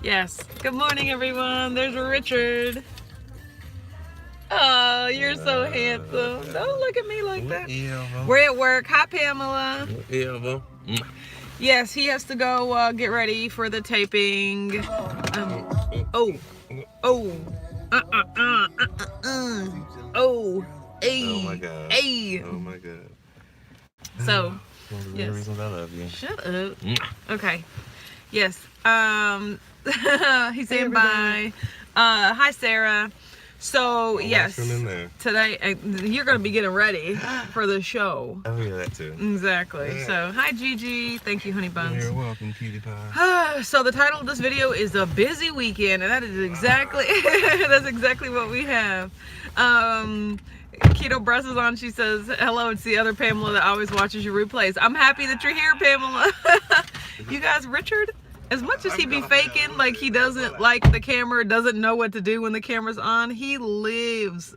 Yes. Good morning, everyone. There's Richard. Oh, you're so handsome. Don't look at me like that. We're at work. Hi, Pamela. Yes, he has to go get ready for the taping. Oh. Oh. Hey. Oh my God. Hey. Oh my God. So, One of the yes. reasons I love you. Shut up. Okay. Yes. He's saying everybody. bye. Hi, Sarah. So, yes. From in there. Today, you're going to be getting ready for the show. Oh yeah, that too. Exactly. Yeah. So, hi, Gigi. Thank you, honey buns. You're welcome, cutie pie. So the title of this video is A Busy Weekend, and that is exactly that's exactly what we have. Keto Breast is on. She says hello. It's the other Pamela that always watches your replays. I'm happy that you're here, Pamela. You guys, Richard, as much as he be faking like he doesn't like the camera, doesn't know what to do when the camera's on, he lives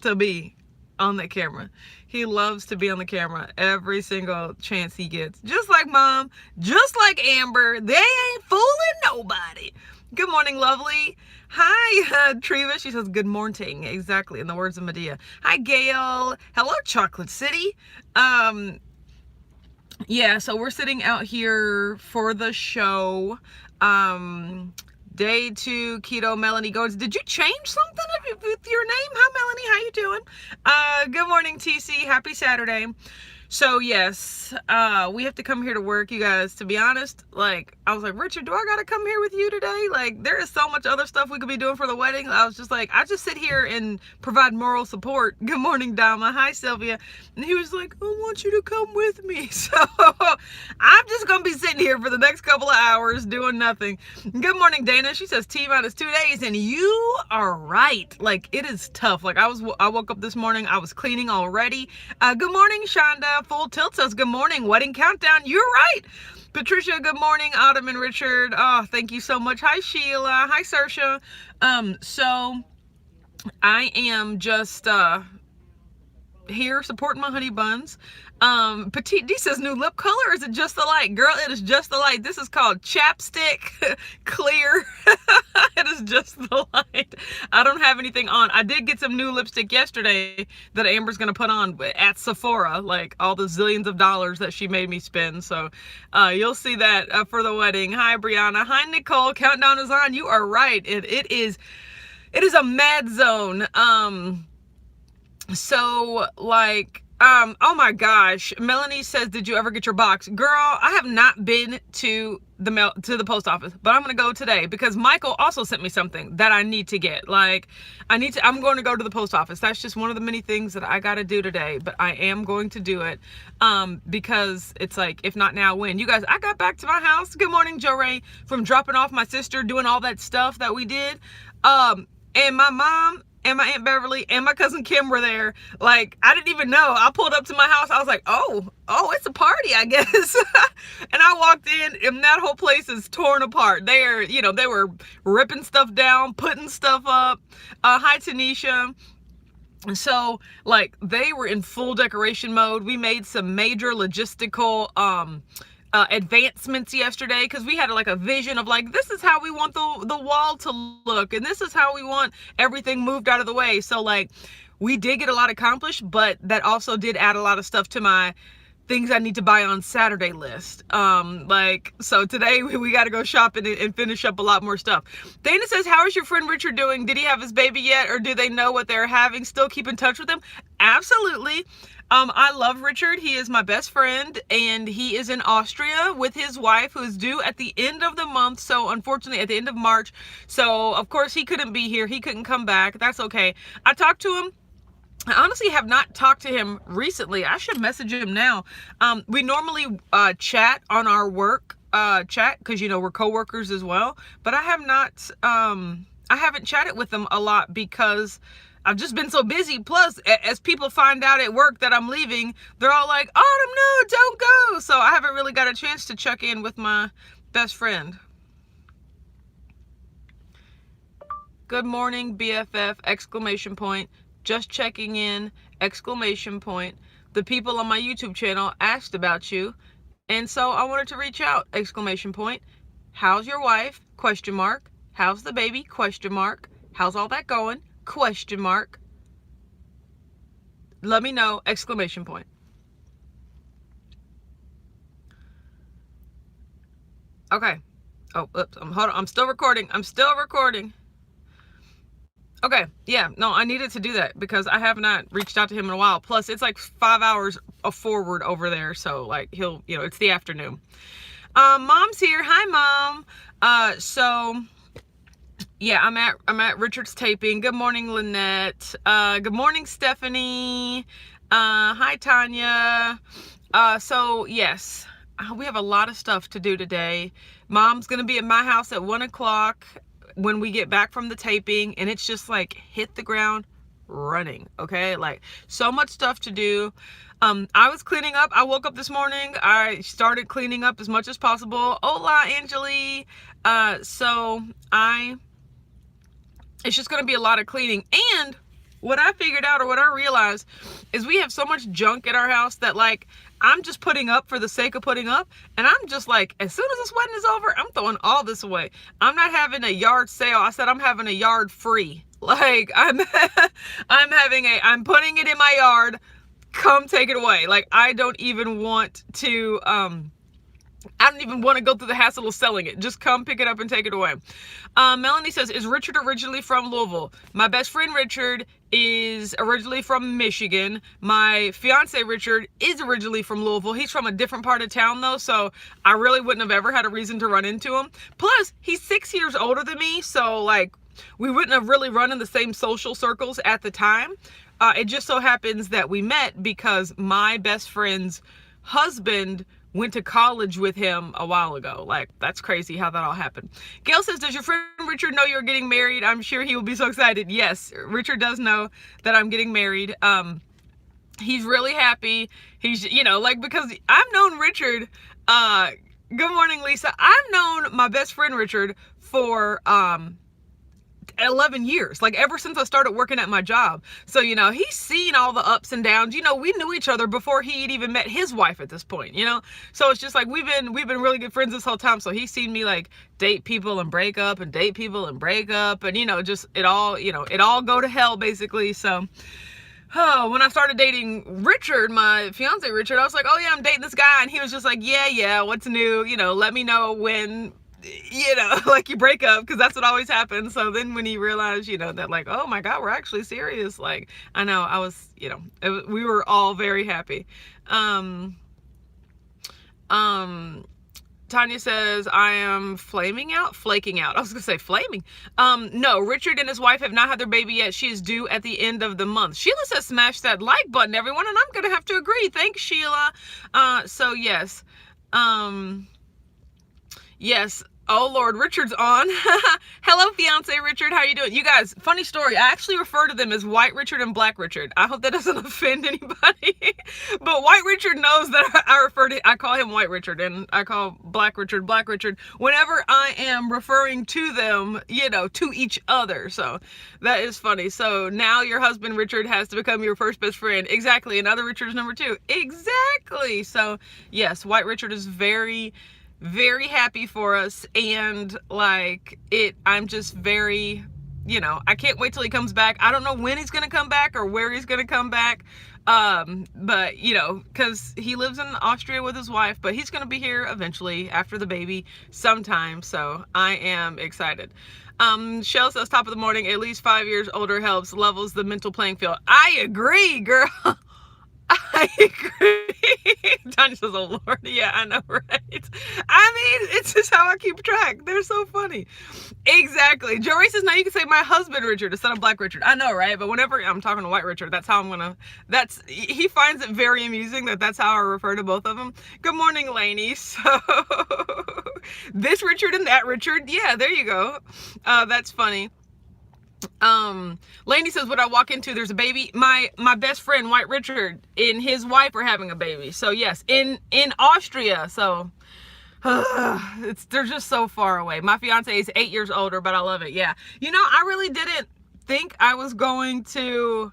to be on the camera. He loves to be on the camera every single chance he gets. Just like Mom, just like Amber, they ain't fooling nobody. Good morning, lovely. Hi, Treva. She says good morning. Exactly, in the words of Medea. Hi, Gail. Hello, Chocolate City. Yeah, so we're sitting out here for the show. Day 2, Keto. Melanie goes, did you change something with your name? Hi, Melanie. How you doing? Good morning, TC. Happy Saturday. So, yes, we have to come here to work, you guys. To be honest, like, I was like, Richard, do I got to come here with you today? Like, there is so much other stuff we could be doing for the wedding. I was just like, I just sit here and provide moral support. Good morning, Dama. Hi, Sylvia. And he was like, I want you to come with me. So, I'm just going to be sitting here for the next couple of hours doing nothing. Good morning, Dana. She says T-minus 2 days, and you are right. Like, it is tough. Like, I woke up this morning, I was cleaning already. Good morning, Shonda. Full Tilt says good morning. Wedding countdown. You're right. Patricia, good morning. Autumn and Richard. Oh, thank you so much. Hi, Sheila. Hi, Saoirse. So I am just here supporting my honey buns. Petite D says new lip color, or is it just the light? Girl, it is just the light. This is called chapstick clear. It is just the light. I don't have anything on. I did get some new lipstick yesterday that Amber's gonna put on at Sephora, like all the zillions of dollars that she made me spend. So you'll see that for the wedding. Hi, Brianna. Hi, Nicole. Countdown is on. You are right. It is a mad zone. So like, oh my gosh, Melanie says, did you ever get your box? Girl, I have not been to the post office, but I'm gonna go today because Michael also sent me something that I need to get. Like, I'm going to go to the post office. That's just one of the many things that I gotta do today, but I am going to do it because it's like, if not now, when? You guys, I got back to my house. Good morning, Joe Ray, from dropping off my sister, doing all that stuff that we did. And my mom and my Aunt Beverly and my cousin Kim were there. Like, I didn't even know. I pulled up to my house. I was like, oh, it's a party, I guess. And I walked in, and that whole place is torn apart. They were ripping stuff down, putting stuff up. Hi, Tanisha. So, like, they were in full decoration mode. We made some major logistical advancements yesterday because we had like a vision of like, this is how we want the wall to look, and this is how we want everything moved out of the way. So like, we did get a lot accomplished, but that also did add a lot of stuff to my things I need to buy on Saturday list. Like, so today we got to go shopping and finish up a lot more stuff. Dana says, how is your friend Richard doing? Did he have his baby yet, or do they know what they're having? Still keep in touch with him? Absolutely. I love Richard. He is my best friend, and he is in Austria with his wife, who is due at the end of the month. So unfortunately at the end of March. So of course he couldn't be here. He couldn't come back. That's okay. I talked to him. I honestly have not talked to him recently. I should message him now. We normally chat on our work chat because, you know, we're coworkers as well. But I have not, I haven't chatted with him a lot because I've just been so busy. Plus, as people find out at work that I'm leaving, they're all like, Autumn, no, don't go. So I haven't really got a chance to check in with my best friend. Good morning, BFF, exclamation point. Just checking in, exclamation point. The people on my YouTube channel asked about you, and so I wanted to reach out, exclamation point. How's your wife? Question mark. How's the baby? Question mark. How's all that going? Question mark. Let me know! Exclamation point. Okay. Oh, oops. Hold on. I'm still recording. Okay. Yeah. No, I needed to do that because I have not reached out to him in a while. Plus, it's like 5 hours forward over there. So, like, he'll, it's the afternoon. Mom's here. Hi, Mom. So, yeah, I'm at Richard's taping. Good morning, Lynette. Good morning, Stephanie. Hi, Tanya. So, yes, we have a lot of stuff to do today. Mom's going to be at my house at 1 o'clock when we get back from the taping, and it's just like hit the ground running. Okay, like so much stuff to do. I was cleaning up. I woke up this morning. I started cleaning up as much as possible. Hola, Angeli. It's just going to be a lot of cleaning. And what I figured out, or what I realized, is we have so much junk at our house that, like, I'm just putting up for the sake of putting up. And I'm just like, as soon as this wedding is over, I'm throwing all this away. I'm not having a yard sale. I said I'm having a yard free. Like, I'm putting it in my yard. Come take it away. Like, I don't even want to, go through the hassle of selling it. Just come pick it up and take it away. Melanie says, is Richard originally from Louisville? My best friend Richard is originally from Michigan. My fiance Richard is originally from Louisville. He's from a different part of town though, so I really wouldn't have ever had a reason to run into him. Plus, he's 6 years older than me, so like we wouldn't have really run in the same social circles at the time. It just so happens that we met because my best friend's husband went to college with him a while ago. Like, that's crazy how that all happened. Gail says, does your friend Richard know you're getting married? I'm sure he will be so excited. Yes, Richard does know that I'm getting married. He's really happy. He's, because I've known Richard, good morning, Lisa. I've known my best friend Richard for, 11 years, like ever since I started working at my job. So, he's seen all the ups and downs. We knew each other before he'd even met his wife at this point, so it's just like we've been really good friends this whole time. So he's seen me like date people and break up and date people and break up, and just it all go to hell basically. So when I started dating Richard, my fiance Richard, I was like, oh yeah, I'm dating this guy, and he was just like, yeah, what's new, let me know when like you break up, because that's what always happens. So then when he realized, that like, oh my God, we're actually serious, like, I know I was, we were all very happy. Tanya says, I am flaking out. I was gonna say flaming. No, Richard and his wife have not had their baby yet. She is due at the end of the month. Sheila says, smash that like button, everyone, and I'm gonna have to agree. Thanks, Sheila. So yes. Yes. Oh Lord, Richard's on. Hello, fiance Richard. How you doing? You guys, funny story. I actually refer to them as White Richard and Black Richard. I hope that doesn't offend anybody. But White Richard knows that I call him White Richard, and I call Black Richard Black Richard whenever I am referring to them, to each other. So that is funny. So now your husband Richard has to become your first best friend. Exactly. And other Richard's number 2. Exactly. So yes, White Richard is very happy for us, and like I'm just very, I can't wait till he comes back. I don't know when he's gonna come back or where he's gonna come back, but because he lives in Austria with his wife, but he's gonna be here eventually after the baby sometime. So I am excited. Shell says, top of the morning, at least 5 years older helps, levels the mental playing field. I agree, girl. I agree. Tanya says, oh Lord. Yeah, I know, right? I mean, it's just how I keep track. They're so funny. Exactly. Jory says, now you can say my husband Richard instead of Black Richard. I know, right? But whenever I'm talking to White Richard, that's how he finds it very amusing that's how I refer to both of them. Good morning, Lainey. So, this Richard and that Richard. Yeah, there you go. That's funny. Laney says, what I walk into, there's a baby. My best friend White Richard and his wife are having a baby. So yes, in Austria. So they're just so far away. My fiance is 8 years older, but I love it. Yeah, I really didn't think I was going to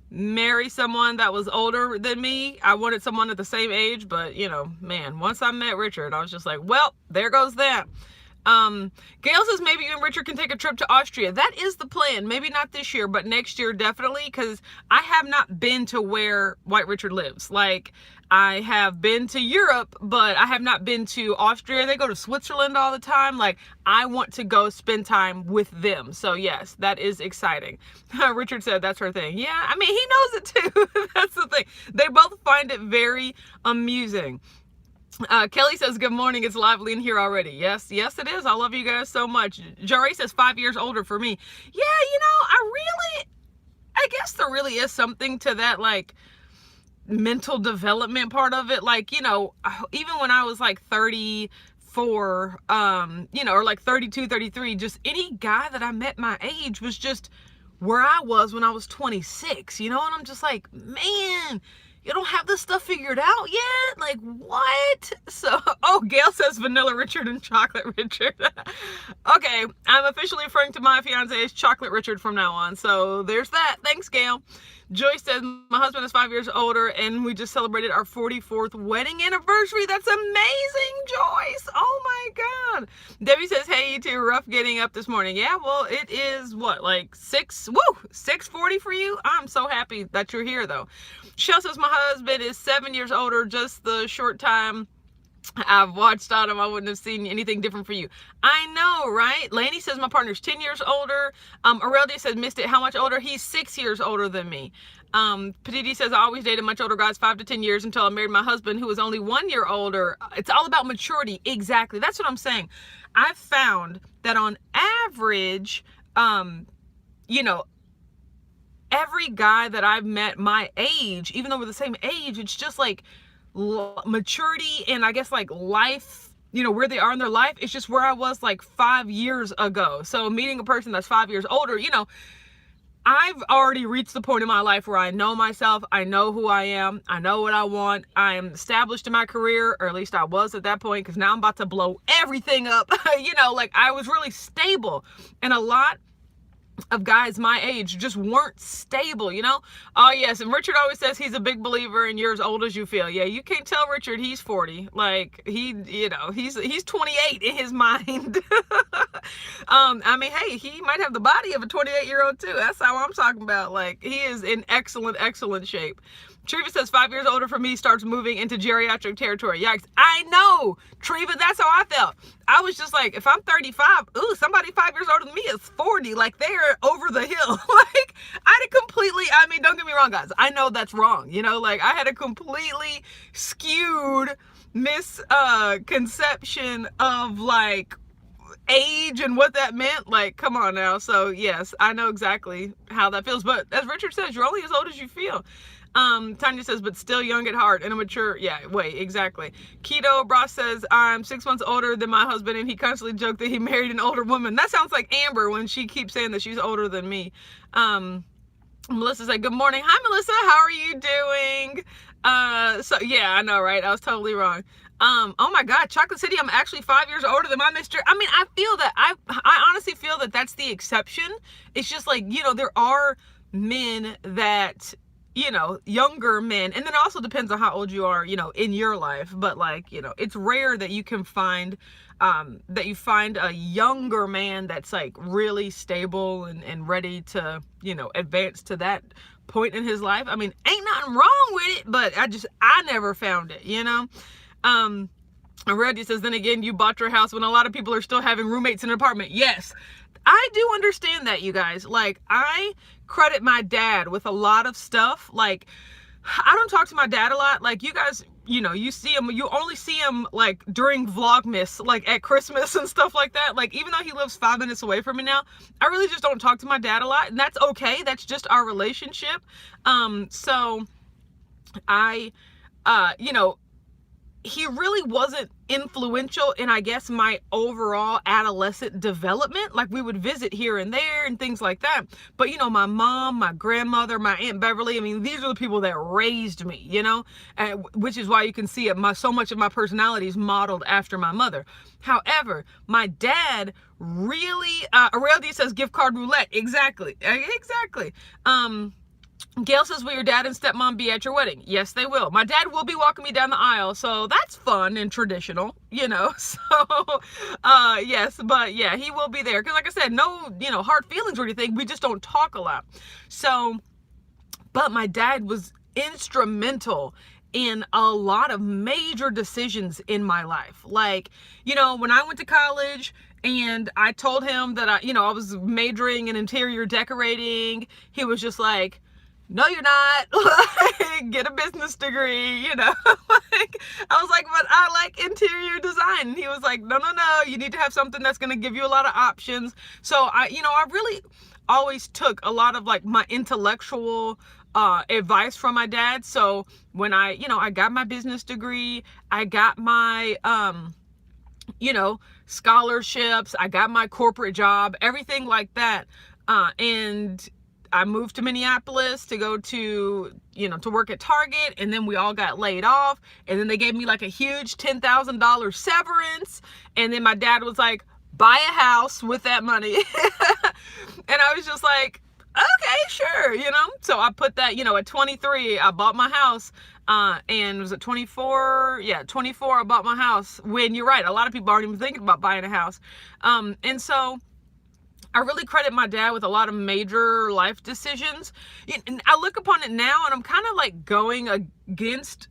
marry someone that was older than me. I wanted someone at the same age, but man, once I met Richard, I was just like, well, there goes that. Gail says maybe you and Richard can take a trip to Austria. That is the plan. Maybe not this year, but next year definitely, because I have not been to where White Richard lives. Like, I have been to Europe, but I have not been to Austria. They go to Switzerland all the time. Like, I want to go spend time with them. So yes, that is exciting. Richard said that's her thing. Yeah, I mean, he knows it too. That's the thing. They both find it very amusing. Kelly says, good morning. It's lively in here already. Yes, it is. I love you guys so much. Jari says 5 years older for me. Yeah, I guess there really is something to that, like, mental development part of it. Like, even when I was like 34, or like 32, 33, just any guy that I met my age was just where I was when I was 26, and I'm just like, man, you don't have this stuff figured out yet? Like, what? So, Gail says Vanilla Richard and Chocolate Richard. Okay, I'm officially referring to my fiance as Chocolate Richard from now on. So there's that. Thanks, Gail. Joyce says, my husband is 5 years older and we just celebrated our 44th wedding anniversary. That's amazing, Joyce. Oh my God. Debbie says, hey, you two, rough getting up this morning. Yeah, well, it is what, like 6:40 for you? I'm so happy that you're here though. Shell says, my husband is 7 years older, just the short time I've watched on him, I wouldn't have seen anything different for you. I know, right? Lainey says my partner's 10 years older. Aurelia says, missed it. How much older? He's 6 years older than me. Petiti says, I always dated much older guys 5 to 10 years until I married my husband who was only 1 year older. It's all about maturity. Exactly. That's what I'm saying. I've found that on average, every guy that I've met my age, even though we're the same age, it's just like maturity and I guess like life, where they are in their life. It's just where I was like 5 years ago. So meeting a person that's 5 years older, I've already reached the point in my life where I know myself, I know who I am, I know what I want, I am established in my career, or at least I was at that point, because now I'm about to blow everything up. Like I was really stable, and a lot of guys my age just weren't stable, Oh yes, and Richard always says he's a big believer in you're as old as you feel. Yeah, you can't tell Richard he's 40. Like he's 28 in his mind. I mean, hey, he might have the body of a 28-year-old too. That's how I'm talking about. Like, he is in excellent shape. Treva says 5 years older for me, starts moving into geriatric territory. Yikes. I know, Treva, that's how I felt. I was just like, if I'm 35, ooh, somebody 5 years older than me is 40. Like, they're over the hill. Like, I had a completely, don't get me wrong, guys. I know that's wrong. Like, I had a completely skewed misconception of, like, age and what that meant. Like, come on now. So, yes, I know exactly how that feels. But as Richard says, you're only as old as you feel. Tanya says, but still young at heart and immature. Yeah, wait, exactly. Keto Bra says, I'm 6 months older than my husband and he constantly joked that he married an older woman. That sounds like Amber when she keeps saying that she's older than me. Melissa said, good morning. Hi, Melissa. How are you doing? So yeah, I know, right? I was totally wrong. Oh my God, Chocolate City, I'm actually 5 years older than my Mr. I mean, I feel that, I honestly feel that that's the exception. It's just like, there are men that, younger men, and then it also depends on how old you are, in your life, but like, it's rare that you can find, that you find a younger man that's like really stable and ready to, advance to that point in his life. I mean, ain't nothing wrong with it, but I never found it, Reggie says, then again, you bought your house when a lot of people are still having roommates in an apartment. Yes, I do understand that, you guys. Like, I credit my dad with a lot of stuff. Like, I don't talk to my dad a lot. Like, you guys, you see him, you only see him like during Vlogmas, like at Christmas and stuff like that. Like, even though he lives 5 minutes away from me now, I really just don't talk to my dad a lot, and that's okay. That's just our relationship. So I, he really wasn't influential in, I guess, my overall adolescent development. Like, we would visit here and there and things like that. But, my mom, my grandmother, my Aunt Beverly, I mean, these are the people that raised me, and which is why you can see it. So much of my personality is modeled after my mother. However, my dad really, Aurelia says gift card roulette. Exactly. Gail says, will your dad and stepmom be at your wedding? Yes, they will. My dad will be walking me down the aisle, so that's fun and traditional, you know. So, yes, but yeah, he will be there. Because like I said, no, you know, hard feelings or anything. We just don't talk a lot. So, but my dad was instrumental in a lot of major decisions in my life. Like, you know, when I went to college and I told him that I was majoring in interior decorating, he was just like, no, you're not. Like, get a business degree, you know. Like, I was like, but I like interior design. And he was like, no, you need to have something that's going to give you a lot of options. So I really always took a lot of like my intellectual advice from my dad. So when I got my business degree, I got my, scholarships, I got my corporate job, everything like that. And I moved to Minneapolis to go to work at Target, and then we all got laid off, and then they gave me like a huge $10,000 severance, and then my dad was like, buy a house with that money. And I was just like, okay, sure, so I put that, at 23 I bought my house, and was it 24? Yeah, 24 I bought my house, when you're right, a lot of people aren't even thinking about buying a house. And so I really credit my dad with a lot of major life decisions. And I look upon it now and I'm kind of like going against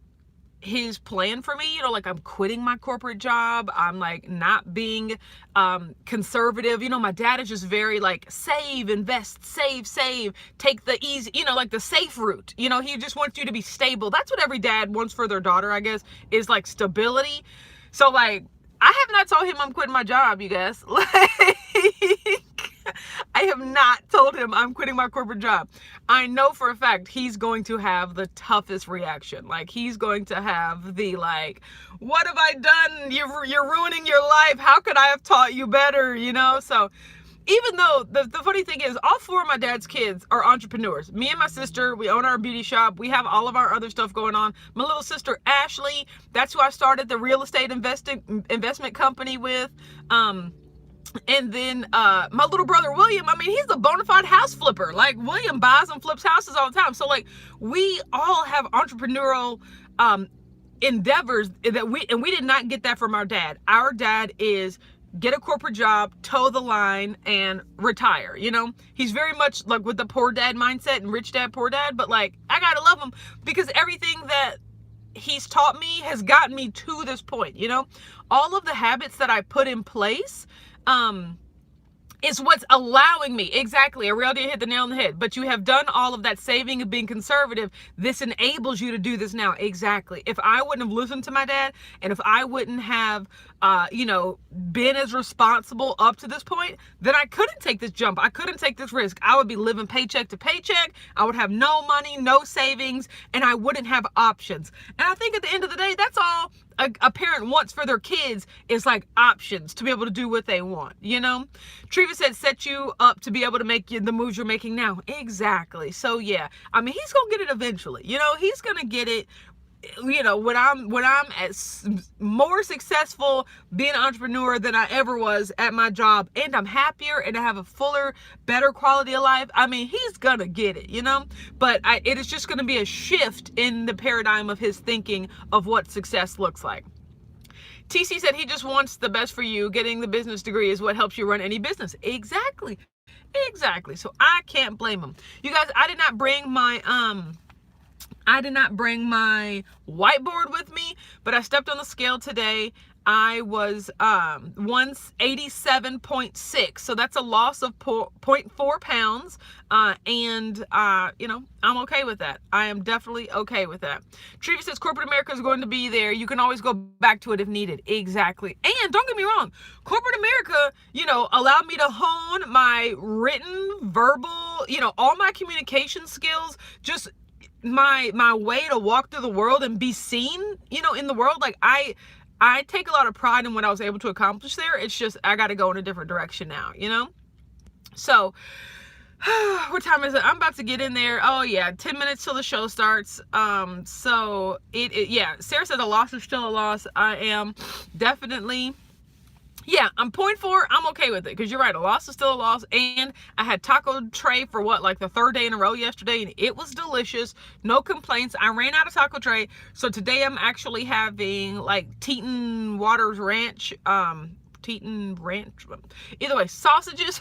his plan for me. Like I'm quitting my corporate job. I'm like not being conservative. My dad is just very like save, invest, save, take the easy, like the safe route. He just wants you to be stable. That's what every dad wants for their daughter, I guess, is like stability. So like, I have not told him I'm quitting my job, you guys. Like, I have not told him I'm quitting my corporate job. I know for a fact he's going to have the toughest reaction. Like, he's going to have the like, what have I done? You're ruining your life. How could I have taught you better? So even though the funny thing is, all four of my dad's kids are entrepreneurs. Me and my sister, we own our beauty shop. We have all of our other stuff going on. My little sister, Ashley, that's who I started the real estate investment company with. And then my little brother, William, he's a bona fide house flipper. Like, William buys and flips houses all the time. So like, we all have entrepreneurial endeavors that we did not get that from our dad. Our dad is get a corporate job, toe the line, and retire. He's very much like with the poor dad mindset and rich dad, poor dad, but like, I gotta love him because everything that he's taught me has gotten me to this point. All of the habits that I put in place is what's allowing me. Exactly. Ariel did hit the nail on the head. But you have done all of that saving and being conservative. This enables you to do this now. Exactly. If I wouldn't have listened to my dad, and if I wouldn't have, been as responsible up to this point, then I couldn't take this jump. I couldn't take this risk. I would be living paycheck to paycheck. I would have no money, no savings, and I wouldn't have options. And I think at the end of the day, that's all a parent wants for their kids, is like options to be able to do what they want. Treva said, set you up to be able to make the moves you're making now. Exactly. So yeah, he's gonna get it eventually. He's gonna get it. When I'm as more successful being an entrepreneur than I ever was at my job, and I'm happier and I have a fuller, better quality of life, he's gonna get it, but it is just gonna be a shift in the paradigm of his thinking of what success looks like. TC said he just wants the best for you. Getting the business degree is what helps you run any business. Exactly. So I can't blame him. You guys, I did not bring my whiteboard with me, but I stepped on the scale today. I was 187.6, so that's a loss of 0.4 pounds, and I'm okay with that. I am definitely okay with that. Treva says corporate America is going to be there. You can always go back to it if needed. Exactly. And don't get me wrong, corporate America, allowed me to hone my written, verbal, all my communication skills, just my way to walk through the world and be seen, in the world. Like, I take a lot of pride in what I was able to accomplish there. It's just, I got to go in a different direction now, So, what time is it? I'm about to get in there. Oh yeah, 10 minutes till the show starts. So yeah, Sarah said a loss is still a loss. I am definitely, yeah, I'm 0.4. I'm okay with it because you're right. A loss is still a loss. And I had taco tray for what, like the third day in a row yesterday, and it was delicious. No complaints. I ran out of taco tray, so today I'm actually having like Teton Waters Ranch. Teton Ranch. Either way, sausages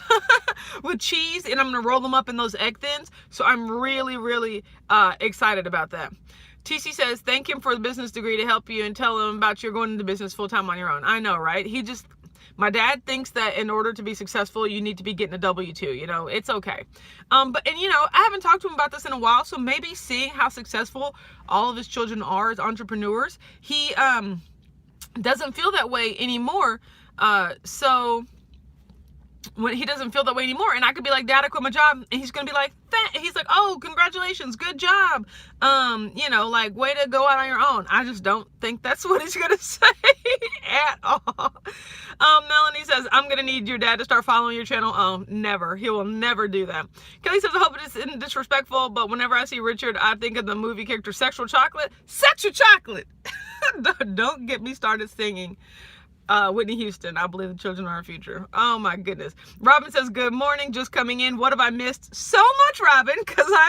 with cheese, and I'm gonna roll them up in those egg thins. So I'm really, really excited about that. TC says, thank him for the business degree to help you and tell him about you're going into business full time on your own. I know, right? My dad thinks that in order to be successful, you need to be getting a W-2, you know, it's okay. But you know, I haven't talked to him about this in a while, so maybe seeing how successful all of his children are as entrepreneurs, he doesn't feel that way anymore. So when he doesn't feel that way anymore, and I could be like, Dad, I quit my job, and he's gonna be like, he's like, oh, congratulations, good job, you know, like, way to go out on your own. I just don't think that's what he's gonna say at all. Melanie says, I'm gonna need your dad to start following your channel. Oh, never. He will never do that. Kelly says, I hope it isn't disrespectful, but whenever I see Richard, I think of the movie character Sexual Chocolate. Sexual Chocolate. Don't get me started singing Whitney Houston, I believe the children are our future. Oh my goodness. Robin says, good morning, just coming in. What have I missed? So much, Robin, because I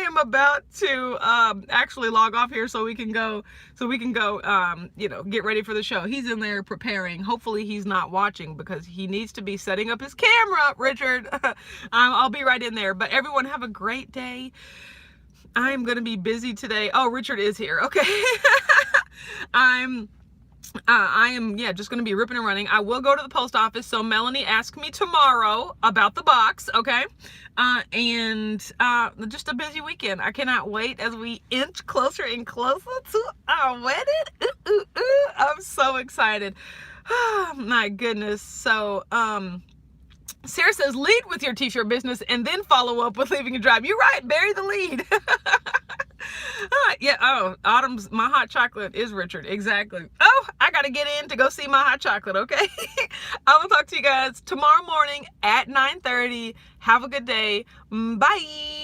am about to actually log off here so we can go, you know, get ready for the show. He's in there preparing. Hopefully he's not watching because he needs to be setting up his camera, Richard. I'll be right in there, but everyone have a great day. I'm going to be busy today. Oh, Richard is here. Okay. I am, yeah, just going to be ripping and running. I will go to the post office. So Melanie asked me tomorrow about the box. Okay. And just a busy weekend. I cannot wait as we inch closer and closer to our wedding. Ooh, ooh, ooh. I'm so excited. Oh, my goodness. So, Sarah says, lead with your t-shirt business and then follow up with leaving a drive. You're right. Bury the lead. Yeah. Oh, Autumn's My Hot Chocolate is Richard. Exactly. Oh, I got to get in to go see My Hot Chocolate. Okay. I will talk to you guys tomorrow morning at 9:30. Have a good day. Bye.